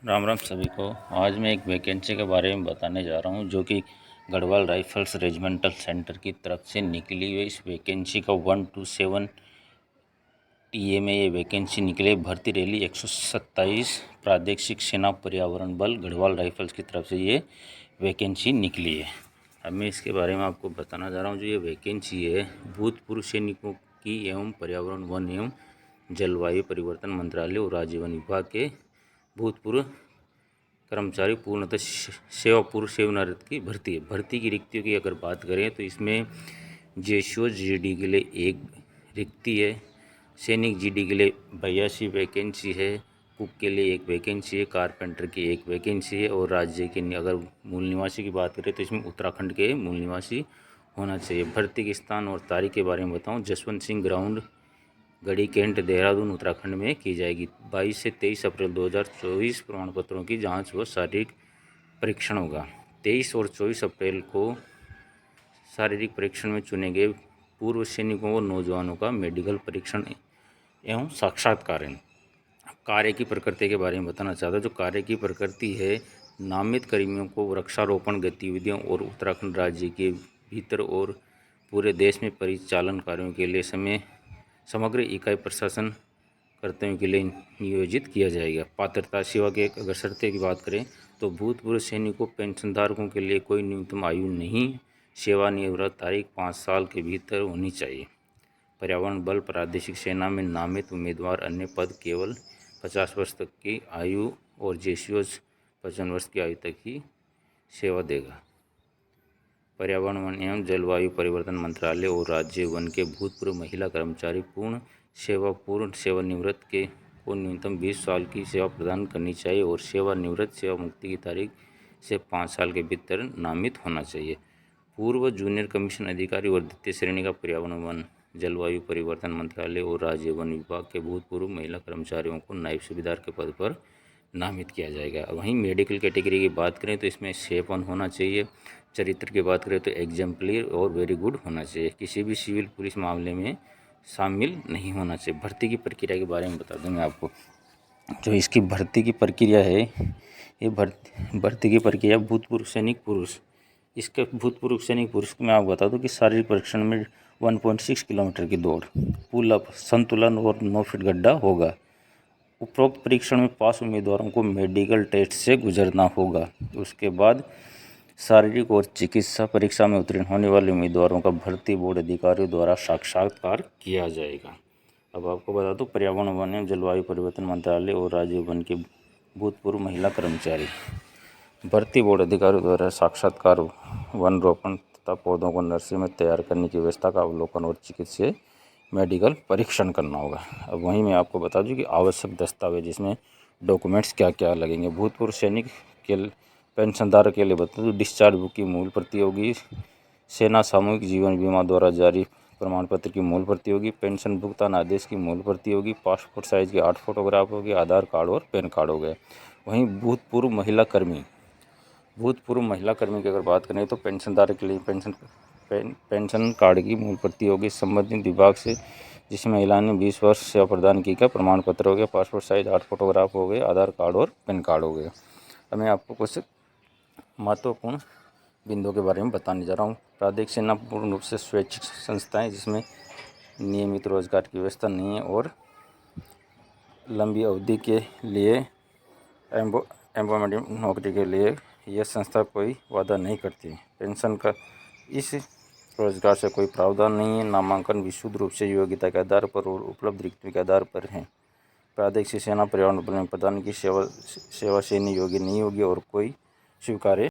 राम राम सभी को। आज मैं एक वैकेंसी के बारे में बताने जा रहा हूं जो कि गढ़वाल राइफल्स रेजिमेंटल सेंटर की तरफ से निकली हुई इस वैकेंसी का 127 टीए में ये वैकेंसी निकले। भर्ती रैली 127 प्रादेशिक सेना पर्यावरण बल गढ़वाल राइफल्स की तरफ से ये वैकेंसी निकली है। अब मैं इसके बारे में आपको बताना जा रहा हूँ। जो ये वैकेंसी है भूतपूर्व सैनिकों की एवं पर्यावरण वन एवं जलवायु परिवर्तन मंत्रालय और राज्य वन विभाग के भूतपूर्व कर्मचारी पूर्णतः सेवा पूर्व सेवानिवृत्त की भर्ती है। भर्ती की रिक्तियों की अगर बात करें तो इसमें जेसीओ जीडी के लिए एक रिक्ति है, सैनिक जीडी के लिए 82 वैकेंसी है, कुक के लिए एक वैकेंसी है, कारपेंटर की एक वैकेंसी है और राज्य के अगर मूल निवासी की बात करें तो इसमें उत्तराखंड के मूल निवासी होना चाहिए। भर्ती के स्थान और तारीख के बारे में बताऊं, जसवंत सिंह ग्राउंड गढ़ी कैंट देहरादून उत्तराखंड में की जाएगी। 22 से 23 अप्रैल 2024 प्रमाण पत्रों की जांच व शारीरिक परीक्षण होगा। 23 और 24 अप्रैल को शारीरिक परीक्षण में चुने गए पूर्व सैनिकों और नौजवानों का मेडिकल परीक्षण एवं साक्षात्कार है। कार्य की प्रकृति के बारे में बताना चाहता हूँ। जो कार्य की प्रकृति है, नामित कर्मियों को वृक्षारोपण गतिविधियों और उत्तराखंड राज्य के भीतर और पूरे देश में परिचालन कार्यों के लिए समग्र इकाई प्रशासन कर्तव्यों के लिए नियोजित किया जाएगा। पात्रता सेवा के अगर शर्तें की बात करें तो भूतपूर्व सैनिकों पेंशनधारकों के लिए कोई न्यूनतम आयु नहीं, सेवानिवृत्त तारीख 5 साल के भीतर होनी चाहिए। पर्यावरण बल प्रादेशिक सेना में नामित उम्मीदवार अन्य पद केवल 50 वर्ष तक की आयु और जेसीओ 55 वर्ष की आयु तक ही सेवा देगा। पर्यावरण वन एवं जलवायु परिवर्तन मंत्रालय और राज्य वन के भूतपूर्व महिला कर्मचारी पूर्ण सेवानिवृत्त के को न्यूनतम 20 साल की सेवा प्रदान करनी चाहिए और सेवानिवृत्त सेवा मुक्ति की तारीख से 5 साल के भीतर नामित होना चाहिए। पूर्व जूनियर कमीशन अधिकारी और द्वितीय श्रेणी का पर्यावरण वन जलवायु परिवर्तन मंत्रालय और राज्य वन विभाग के भूतपूर्व महिला कर्मचारियों को नायब सूबेदार के पद पर नामित किया जाएगा। वहीं मेडिकल कैटेगरी की बात करें तो इसमें सेफ वन होना चाहिए। चरित्र की बात करें तो एग्जाम्पलर और वेरी गुड होना चाहिए। किसी भी सिविल पुलिस मामले में शामिल नहीं होना चाहिए। भर्ती की प्रक्रिया के बारे में बता दूँ मैं आपको। जो इसकी भर्ती की प्रक्रिया है, ये भर्ती की प्रक्रिया भूतपूर्व सैनिक पुरुष, इसके भूतपूर्व सैनिक पुरुष को मैं आपको बता दूं कि शारीरिक परीक्षण में 1.6 किलोमीटर की दौड़, पुल अप, संतुलन और 9 फीट गड्ढा होगा। उपरोक्त परीक्षण में पास उम्मीदवारों को मेडिकल टेस्ट से गुजरना होगा। उसके बाद शारीरिक और चिकित्सा परीक्षा में उत्तीर्ण होने वाले उम्मीदवारों का भर्ती बोर्ड अधिकारियों द्वारा साक्षात्कार किया जाएगा। अब आपको बता दूं, पर्यावरण वन एवं जलवायु परिवर्तन मंत्रालय और राज्य वन के भूतपूर्व महिला कर्मचारी भर्ती बोर्ड अधिकारियों द्वारा साक्षात्कार, वन रोपण तथा पौधों को नर्सरी में तैयार करने की व्यवस्था का अवलोकन और चिकित्सीय मेडिकल परीक्षण करना होगा। अब वहीं मैं आपको बता दूं कि आवश्यक दस्तावेज इसमें डॉक्यूमेंट्स क्या क्या लगेंगे। भूतपूर्व सैनिक के पेंशनधारक के लिए बता दूं, डिस्चार्ज बुक की मूल प्रति होगी, सेना सामूहिक जीवन बीमा द्वारा जारी प्रमाण पत्र की मूल प्रति होगी, पेंशन भुगतान आदेश की मूल प्रति होगी, पासपोर्ट साइज की 8 फोटोग्राफ होगी, आधार कार्ड और पैन कार्ड हो गए। वहीं भूतपूर्व महिला कर्मी की अगर बात करें तो पेंशनधारक के लिए पेंशन कार्ड की मूल प्रति होगी, संबंधित विभाग से जिस महिला ने 20 वर्ष सेवा प्रदान की का प्रमाण पत्र हो गया, पासपोर्ट साइज 8 फोटोग्राफ हो गए, आधार कार्ड और पैन कार्ड हो गए। अब मैं आपको कुछ महत्वपूर्ण बिंदुओं के बारे में बताने जा रहा हूँ। प्रादेशिक सेना पूर्ण रूप से स्वैच्छिक संस्थाएं जिसमें नियमित रोजगार की व्यवस्था नहीं है और लंबी अवधि के लिए एम्प्लॉयमेंट नौकरी के लिए यह संस्था कोई वादा नहीं करती। पेंशन का इस रोजगार से कोई प्रावधान नहीं है। नामांकन विशुद्ध रूप से योग्यता के आधार पर और उपलब्ध रिक्तियों के आधार पर है। प्रादेशिक सेना पर्यावरण बल में प्रदान की सेवा से योग्य नहीं होगी और कोई स्वीकार्य